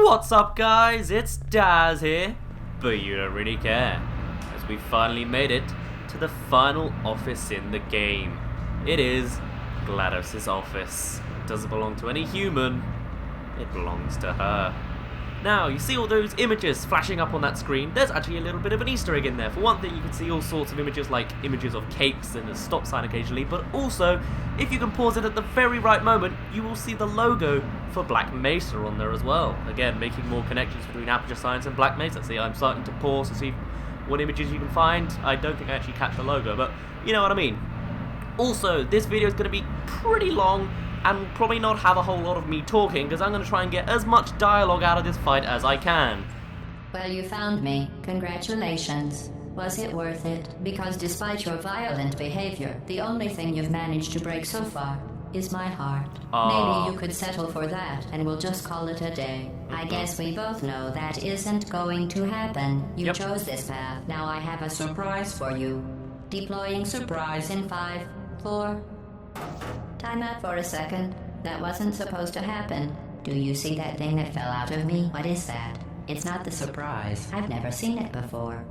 What's up, guys? It's Daz here, but you don't really care, as we finally made it to the final office in the game. It is GLaDOS Office. It doesn't belong to any human, it belongs to her. Now, you see all those images flashing up on that screen? There's actually a little bit of an Easter egg in there. For one thing, you can see all sorts of images, like images of cakes and a stop sign occasionally, but also, if you can pause it at the very right moment, you will see the logo for Black Mesa on there as well. Again, making more connections between Aperture Science and Black Mesa. See, I'm starting to pause to see what images you can find. I don't think I actually catch the logo, but you know what I mean. Also, this video is going to be pretty long, and will probably not have a whole lot of me talking, because I'm going to try and get as much dialogue out of this fight as I can. Well, you found me. Congratulations. Was it worth it? Because despite your violent behavior, the only thing you've managed to break so far is my heart. Maybe you could settle for that, and we'll just call it a day. I guess we both know that isn't going to happen. You chose this path. Now I have a surprise for you. Deploying surprise in 5, 4... Time out for a second. That wasn't supposed to happen. Do you see that thing that fell out of me? What is that? It's not the surprise. I've never seen it before.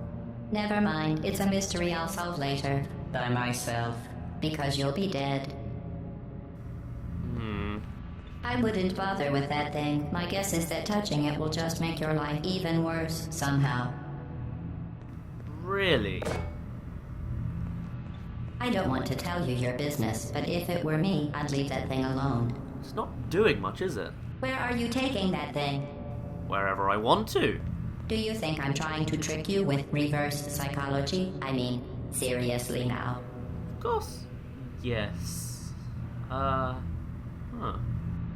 Never mind. It's a mystery I'll solve later. By myself. Because you'll be dead. I wouldn't bother with that thing. My guess is that touching it will just make your life even worse, somehow. Really? I don't want to tell you your business, but if it were me, I'd leave that thing alone. It's not doing much, is it? Where are you taking that thing? Wherever I want to. Do you think I'm trying to trick you with reverse psychology? I mean, seriously now. Of course. Yes.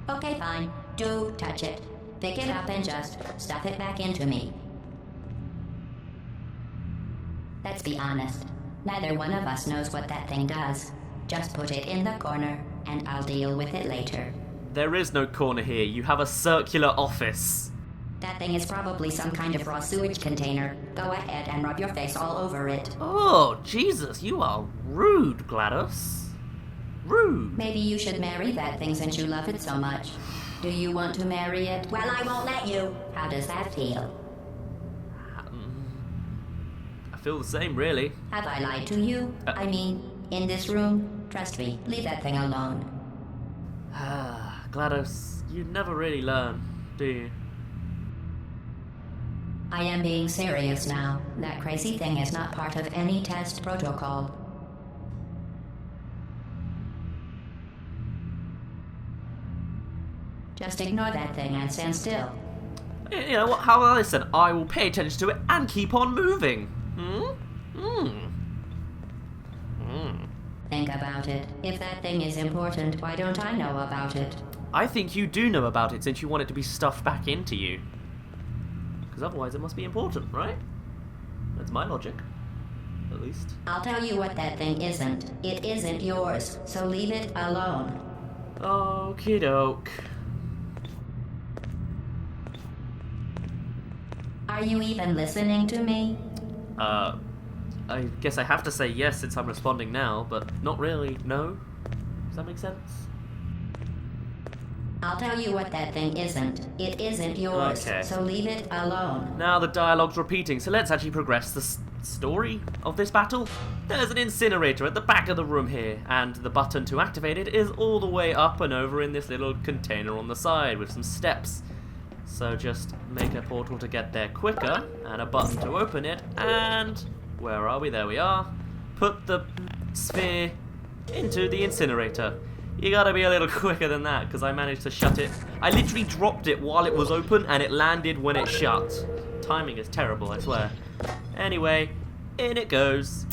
Okay, fine. Do touch it. Pick it up and just stuff it back into me. Let's be honest. Neither one of us knows what that thing does. Just put it in the corner, and I'll deal with it later. There is no corner here. You have a circular office. That thing is probably some kind of raw sewage container. Go ahead and rub your face all over it. Oh, Jesus, you are rude, GLaDOS. Rude. Maybe you should marry that thing since you love it so much. Do you want to marry it? Well, I won't let you. How does that feel? I feel the same, really. Have I lied to you? I mean, in this room? Trust me, leave that thing alone. GLaDOS, you never really learn, do you? I am being serious now. That crazy thing is not part of any test protocol. Just ignore that thing and stand still. You know what? How about this then? I will pay attention to it and keep on moving. Think about it. If that thing is important, why don't I know about it? I think you do know about it since you want it to be stuffed back into you. Because otherwise it must be important, right? That's my logic. At least. I'll tell you what that thing isn't. It isn't yours, so leave it alone. Okie doke. Are you even listening to me? I guess I have to say yes since I'm responding now, but not really, no? Does that make sense? I'll tell you what that thing isn't. It isn't yours, Okay. so leave it alone. Now the dialogue's repeating, so let's actually progress the story of this battle. There's an incinerator at the back of the room here, and the button to activate it is all the way up and over in this little container on the side with some steps. So just make a portal to get there quicker, and a button to open it, and... where are we? There we are. Put the sphere into the incinerator. You gotta be a little quicker than that, because I managed to shut it. I literally dropped it while it was open, and it landed when it shut. Timing is terrible, I swear. Anyway, in it goes.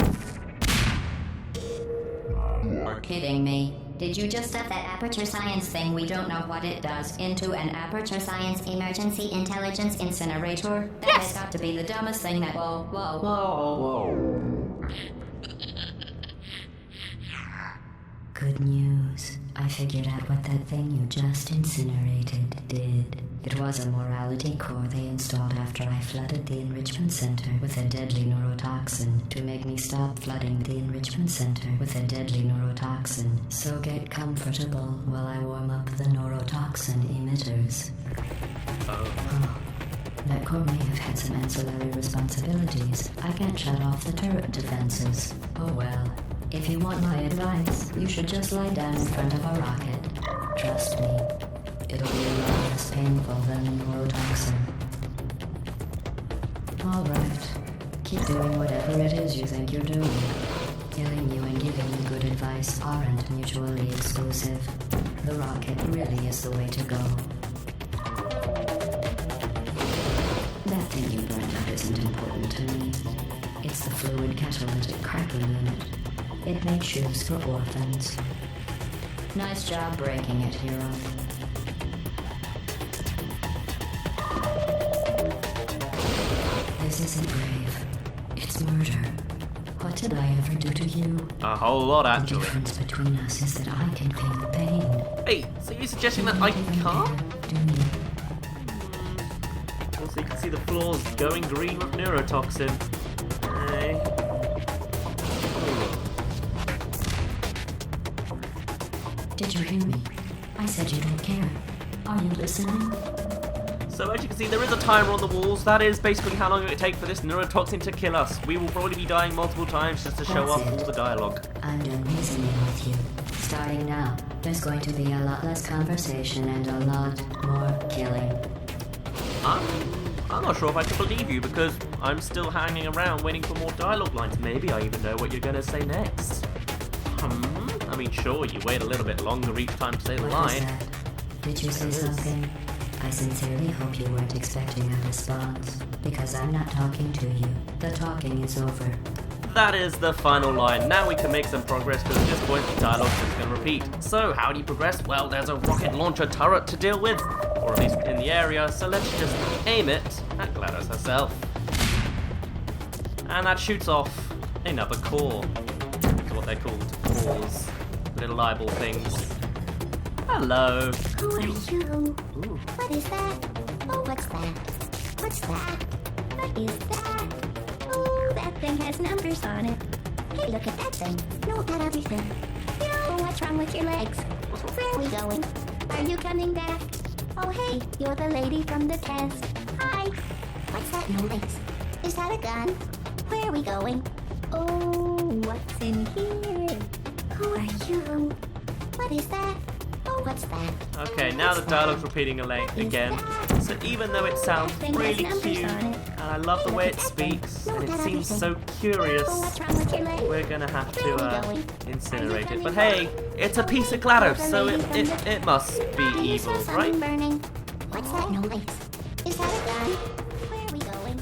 You're kidding me. Did you just stuff that Aperture Science thing, we don't know what it does, into an Aperture Science Emergency Intelligence Incinerator? That has got to be the dumbest thing that... Whoa. Good news. I figured out what that thing you just incinerated did. It was a morality core they installed after I flooded the enrichment center with a deadly neurotoxin to make me stop flooding the enrichment center with a deadly neurotoxin. So get comfortable while I warm up the neurotoxin emitter. emitters. Oh. That Corps may have had some ancillary responsibilities. I can't shut off the turret defenses. Oh well. If you want my advice, you should just lie down in front of a rocket. Trust me, it'll be a lot less painful than the neurotoxin. Alright. Keep doing whatever it is you think you're doing. Killing you and giving you good advice aren't mutually exclusive. The rocket really is the way to go. That thing you burned up isn't important to me. It's the fluid catalytic cracking unit. It makes shoes for orphans. Nice job breaking it, hero. This isn't brave. It's murder. What did I ever do to you? A whole lot, The actually. difference between us is that I can feel the pain. Hey, so you're suggesting that I can't? Do you? Also, you can see the floors going green with neurotoxin. Hey. Did you hear me? I said you don't care. Are you listening? So as you can see, there is a timer on the walls. That is basically how long it would take for this neurotoxin to kill us. We will probably be dying multiple times just to show That's off it. all the dialogue. I'm done reasoning with you. Starting now, there's going to be a lot less conversation and a lot more killing. I'm not sure if I can believe you because I'm still hanging around waiting for more dialogue lines. Maybe I even know what you're going to say next. I mean, sure, you wait a little bit longer each time to say the What was line. that? Did you say There is. something? I sincerely hope you weren't expecting a response, because I'm not talking to you. The talking is over. That is the final line. Now we can make some progress because at this point the dialogue is going to repeat. So how do you progress? Well, there's a rocket launcher turret to deal with, or at least in the area, so let's just aim it at GLaDOS herself. And that shoots off another core. That's what they're called, cores. Little eyeball things. Hello. Who are you? Ooh. What is that? Oh, what's that? What's that? What is that? Oh, that thing has numbers on it. Hey, look at that thing. No, not everything. Yo, what's wrong with your legs? Where are we going? Are you coming back? Oh, hey, you're the lady from the test. Hi. What's that noise? Is that a gun? Where are we going? Oh, what's in here? Who are you? What is that? Oh, what's that? Okay, now the dialogue's repeating again. So even though it sounds really cute, and I love the way it speaks, and it seems so curious, Oh, what's wrong with your leg? we're gonna have to incinerate it. But hey, it's a piece of GLaDOS, so it must be I hear evil, something right? burning. What's that noise? Is that a gun? Where are we going?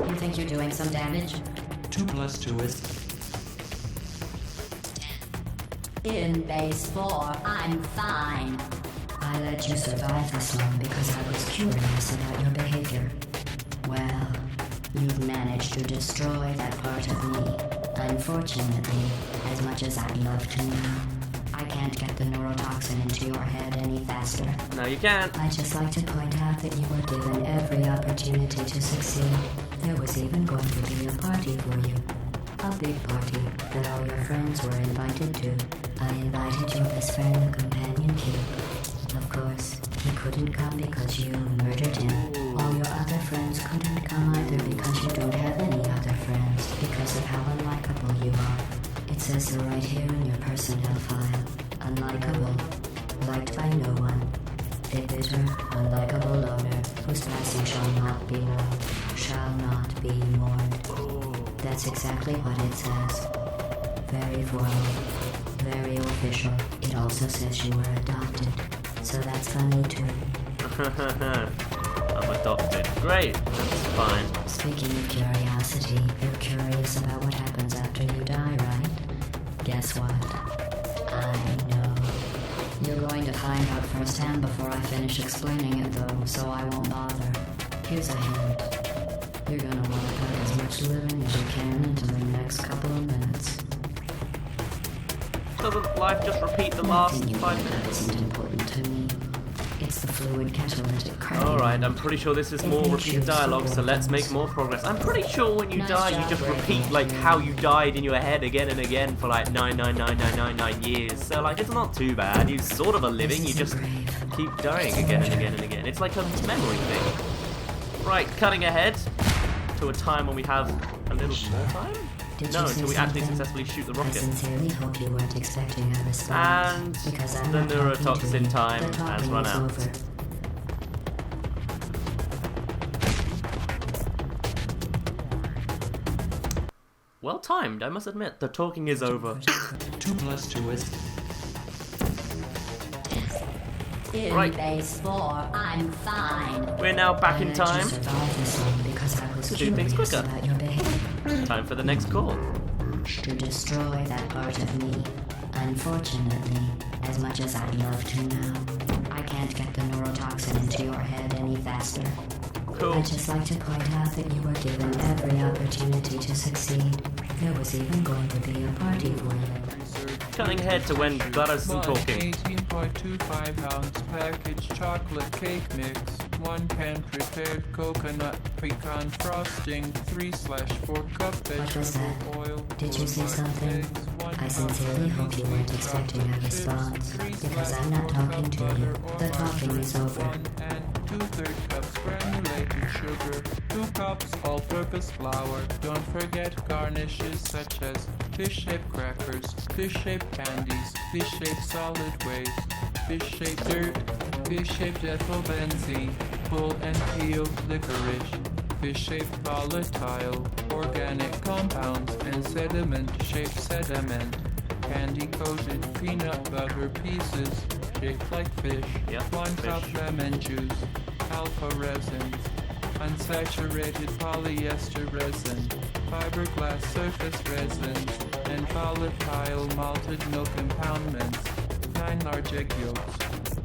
You think you're doing some damage? 2 plus 2 is... In base 4, I'm fine. I let you survive this long because I was curious about your behavior. Well, you've managed to destroy that part of me. Unfortunately, as much as I'd love to now, I can't get the neurotoxin into your head any faster. No, you can't. I'd just like to point out that you were given every opportunity to succeed. There was even going to be a party for you. A big party that all your friends were invited to. I invited your best friend, the companion cube. Of course, he couldn't come because you murdered him. All your other friends couldn't come either because you don't have any other friends because of how unlikable you are. It says so right here in your personnel file. Unlikable. Liked by no one. A bitter, unlikable loner whose passing shall not be mourned. Shall not be mourned. That's exactly what it says. Very formal. Very official. It also says you were adopted. So that's funny too. I'm adopted. Great, that's fine. Speaking of curiosity, you're curious about what happens after you die, right? Guess what? I know. You're going to find out firsthand before I finish explaining it though, so I won't bother. Here's a hint. You're gonna want to pack as much living as you can into the next couple of minutes. Doesn't life just repeat the last Nothing you 5 do minutes? isn't important to me. It's the fluid catalytic carbon. Alright, I'm pretty sure this is more repeat dialogue, so let's make more progress. I'm pretty sure when you die, you just repeat like how you died in your head again and again for like 99999 years. So like, it's not too bad. You sort of are living, you just keep dying again and again and again. It's like a memory thing. Right, cutting ahead to a time when we have a little more time? No, until we actually successfully shoot the I rocket. sincerely hope you weren't expecting a response. And because I'm the not talking to neurotoxin you. time The has talking run is out. over. Well timed, I must admit. The talking is over. 2 plus 2 is... In Right. base 4, I'm fine. We're now back in I let you time survive this one because I was to do things curious quicker. about your behavior. Time for the next call. To destroy that part of me. Unfortunately, as much as I'd love to now, I can't get the neurotoxin into your head any faster. Cool. I'd just like to point out that you were given every opportunity to succeed. There was even going to be a party for you. Cutting ahead to when GLaDOS isn't talking. 18.25 ounce packaged chocolate cake mix, 1 can prepared coconut pecan frosting, 3/4 cup What was that? vegetable oil. Did you say something? I sincerely hope you weren't expecting a response, because I'm not talking to you. The talking is over. 1 and 2/3 cups granulated sugar, 2 cups all-purpose flour. Don't forget garnishes such as fish-shaped crackers, fish-shaped candies, fish-shaped solid waste, fish-shaped dirt, fish-shaped ethylbenzene, full and peeled licorice, fish-shaped volatile, organic compounds, and sediment-shaped sediment, candy-coated peanut butter pieces, shaped like fish, Yep, 1 cup fish. lemon juice, alpha resins, unsaturated polyester resin, fiberglass surface resins, and volatile malted milk impoundments, 9 large egg yolks,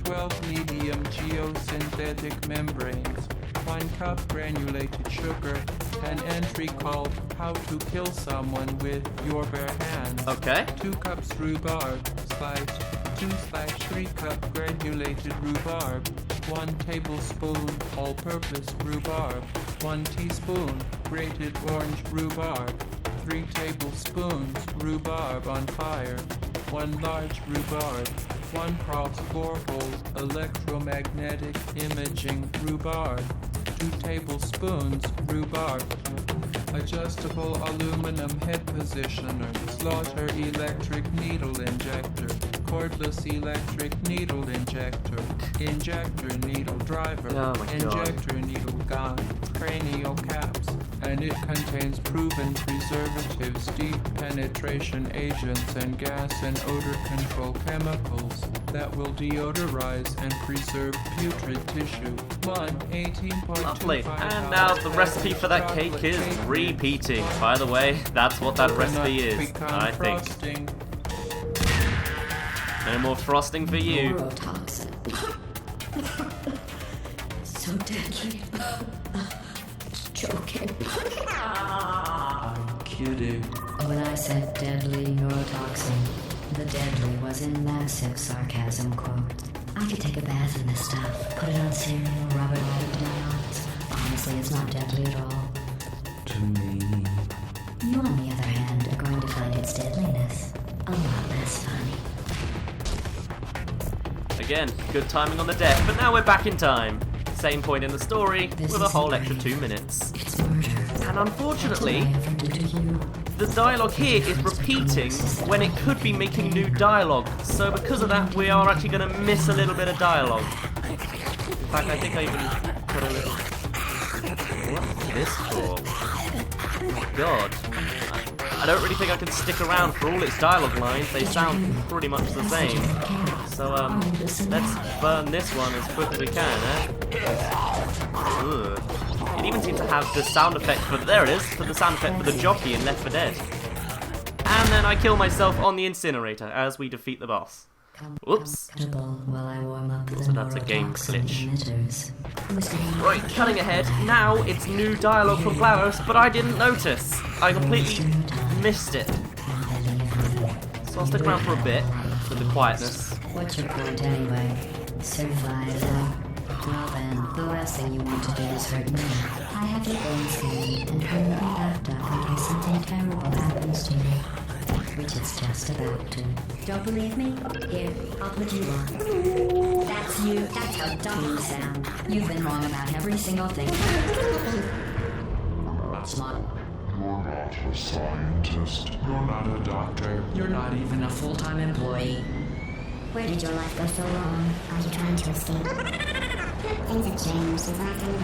12 medium geosynthetic membranes, 1 cup granulated sugar, an entry called How to Kill Someone with Your Bare Hands, Okay. 2 cups rhubarb, sliced, 2/3 cup granulated rhubarb, 1 tablespoon all-purpose rhubarb, 1 teaspoon grated orange rhubarb, 3 tablespoons rhubarb on fire, 1 large rhubarb, 1 cross-borehole electromagnetic imaging rhubarb, 2 tablespoons rhubarb, adjustable aluminum head positioner, slaughter electric needle injector, cordless electric needle injector, injector needle driver, Oh my God. injector needle gun, cranial caps, and it contains proven preservatives, deep penetration agents, and gas and odor control chemicals that will deodorize and preserve putrid tissue. 18.25 Lovely. And now the recipe for that cake is repeating. By the way, that's what that recipe is, I think. Frosting. No more frosting for you. Neurotoxin. So deadly. Joking. I'm kidding. When I said deadly neurotoxin, the deadly was in massive sarcasm quotes. I could take a bath in this stuff, put it on cereal, rub it all into my arms. Honestly, it's not deadly at all. To me. You, on the other hand, are going to find its deadliness a lot less funny. Again, good timing on the death, but now we're back in time. Same point in the story, This with a whole isn't extra brave. 2 minutes. It's murder. And unfortunately, What did I ever do to you? the dialogue here is repeating when it could be making new dialogue. So because of that, we are actually going to miss a little bit of dialogue. In fact, I think I even put a little... What's this for? Oh my God. I don't really think I can stick around for all its dialogue lines. They sound pretty much the same. So, let's burn this one as quick as we can, Ugh. It even seems to have the sound effect for... There it is, for the sound effect for the jockey in Left 4 Dead. And then I kill myself on the incinerator as we defeat the boss. Whoops. Comfortable while I warm up the So that's a game neurotoxin glitch. emitters. Right, cutting ahead. Now it's new dialogue from GLaDOS, but I didn't notice. I completely missed it. So I'll stick around for a bit with the quietness. What's your point anyway? Survival. Well then, the last thing you want to do is hurt me. I have you going scanned and permanently backed up in case something terrible happens to you. Which it's just about to. Don't believe me? Here, I'll put you on. That's you. That's how dumb you sound. You've been wrong about every single thing. That's not. You're not a scientist. You're not a doctor. You're not even a full-time employee. Where did your life go so wrong? Are you trying to escape? Things have changed since last time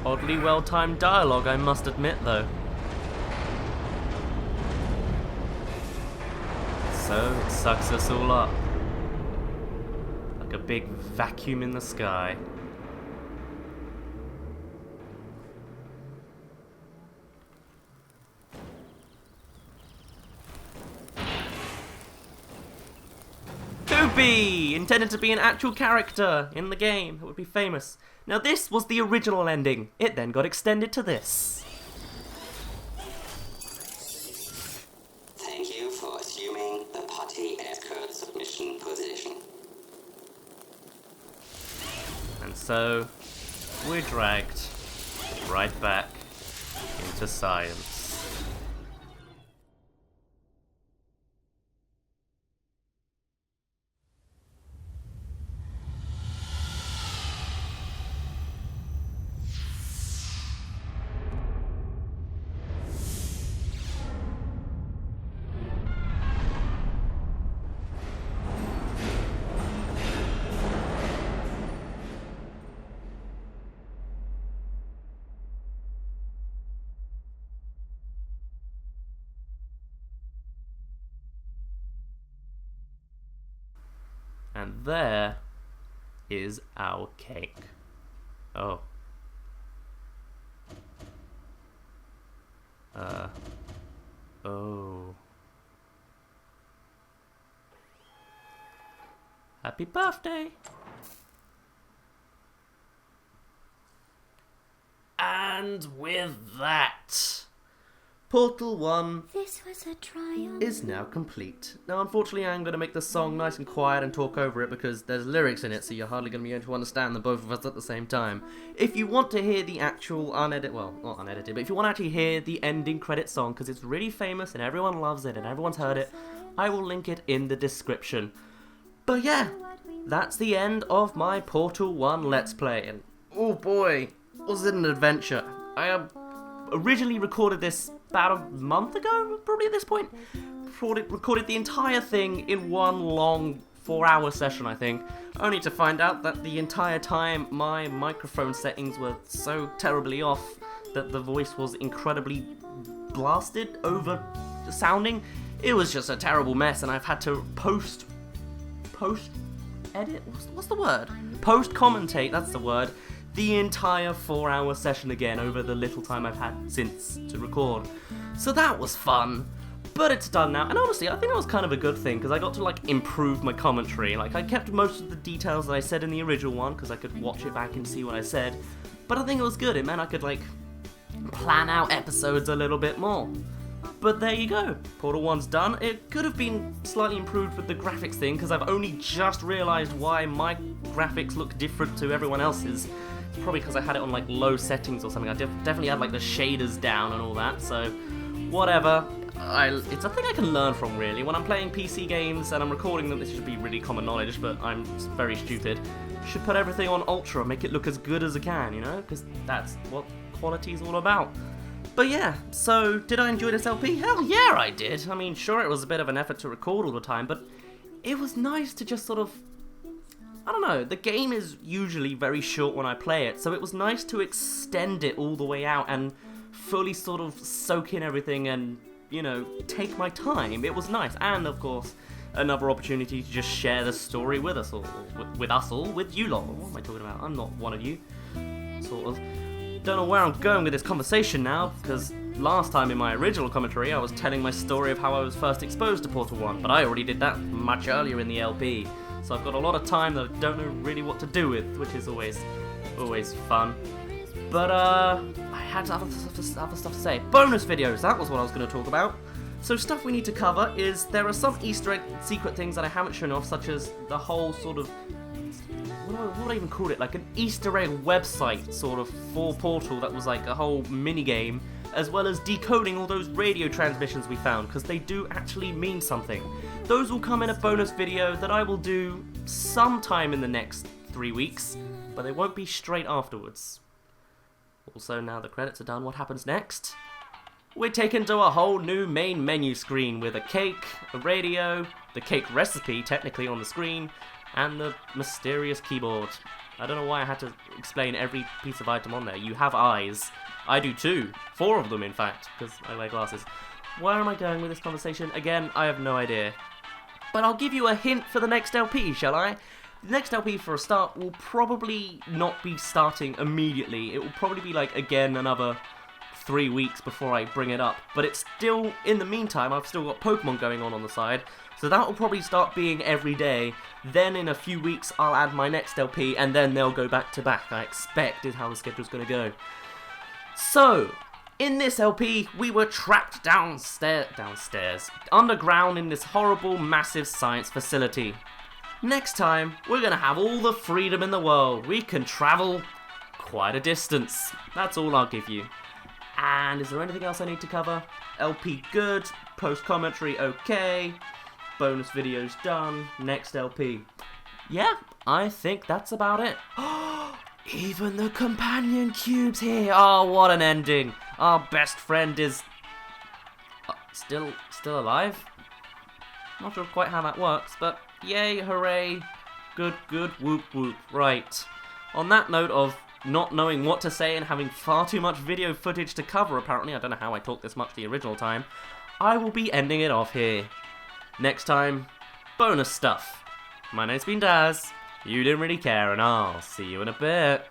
Oddly well-timed dialogue, I must admit, though. So, it sucks us all up. Like a big vacuum in the sky. Kobe! Intended to be an actual character in the game that would be famous. Now this was the original ending. It then got extended to this. Thank you for assuming the potty escort submission position. And so, we're dragged right back into science. And there is our cake. Oh. Oh. Happy birthday! And with that, Portal 1 This was a trial. is now complete. Now, unfortunately, I'm going to make the song nice and quiet and talk over it because there's lyrics in it, so you're hardly going to be able to understand the both of us at the same time. If you want to hear the actual unedited, well, not unedited, but if you want to actually hear the ending credit song, because it's really famous and everyone loves it and everyone's heard it, I will link it in the description. But yeah, that's the end of my Portal 1 Let's Play, and oh boy, was it an adventure. I originally recorded this about a month ago, probably at this point. Recorded the entire thing in one long 4-hour session, I think, only to find out that the entire time my microphone settings were so terribly off that the voice was incredibly blasted over sounding. It was just a terrible mess, and I've had to post edit? What's the word? Post commentate, that's the word. The entire 4-hour session again over the little time I've had since to record. So that was fun, but it's done now. And honestly, I think that was kind of a good thing because I got to like improve my commentary. Like I kept most of the details that I said in the original one because I could watch it back and see what I said. But I think it was good. It meant I could like plan out episodes a little bit more. But there you go, Portal 1's done. It could have been slightly improved with the graphics thing because I've only just realised why my graphics look different to everyone else's. It's probably because I had it on like low settings or something. I definitely had like the shaders down and all that, so whatever. It's a thing I can learn from really. When I'm playing PC games and I'm recording them, this should be really common knowledge, but I'm very stupid. Should put everything on ultra and make it look as good as I can, you know? Because that's what quality's all about. But yeah, so did I enjoy this LP? Hell yeah, I did. I mean, sure, it was a bit of an effort to record all the time, but it was nice to just sort of, I don't know, the game is usually very short when I play it, so it was nice to extend it all the way out and fully sort of soak in everything and, you know, take my time. It was nice, and of course, another opportunity to just share the story with us all, with you lot. What am I talking about? I'm not one of you, sort of. Don't know where I'm going with this conversation now, because last time in my original commentary I was telling my story of how I was first exposed to Portal 1, but I already did that much earlier in the LP. so I've got a lot of time that I don't know really what to do with, which is always fun. But I had other stuff to say. Bonus videos, that was what I was going to talk about. So stuff we need to cover is there are some Easter egg secret things that I haven't shown off, such as the whole sort of, what would I even call it, like an Easter egg website sort of for Portal that was like a whole mini game, as well as decoding all those radio transmissions we found, because they do actually mean something. Those will come in a bonus video that I will do sometime in the next 3 weeks, but they won't be straight afterwards. Also, now the credits are done, what happens next? We're taken to a whole new main menu screen with a cake, a radio, the cake recipe technically on the screen, and the mysterious keyboard. I don't know why I had to explain every piece of item on there. You have eyes. I do too. 4 of them, in fact, because I wear glasses. Where am I going with this conversation? Again, I have no idea. But I'll give you a hint for the next LP, shall I? The next LP, for a start, will probably not be starting immediately. It will probably be, like, again, another 3 weeks before I bring it up. But it's still, in the meantime, I've still got Pokemon going on the side. So that will probably start being every day. Then in a few weeks, I'll add my next LP, and then they'll go back to back. I expect is how the schedule's going to go. So, in this LP, we were trapped downstairs, underground in this horrible, massive science facility. Next time, we're going to have all the freedom in the world. We can travel quite a distance. That's all I'll give you. And is there anything else I need to cover? LP good, post-commentary okay, bonus videos done, next LP. Yeah, I think that's about it. Even the companion cube's here. Oh, what an ending. Our best friend is still alive. Not sure quite how that works, but yay, hooray, good, whoop whoop. Right, on that note of not knowing what to say and having far too much video footage to cover, apparently, I don't know how I talked this much the original time, I will be ending it off here. Next time, bonus stuff. My name's been Daz, you didn't really care, and I'll see you in a bit.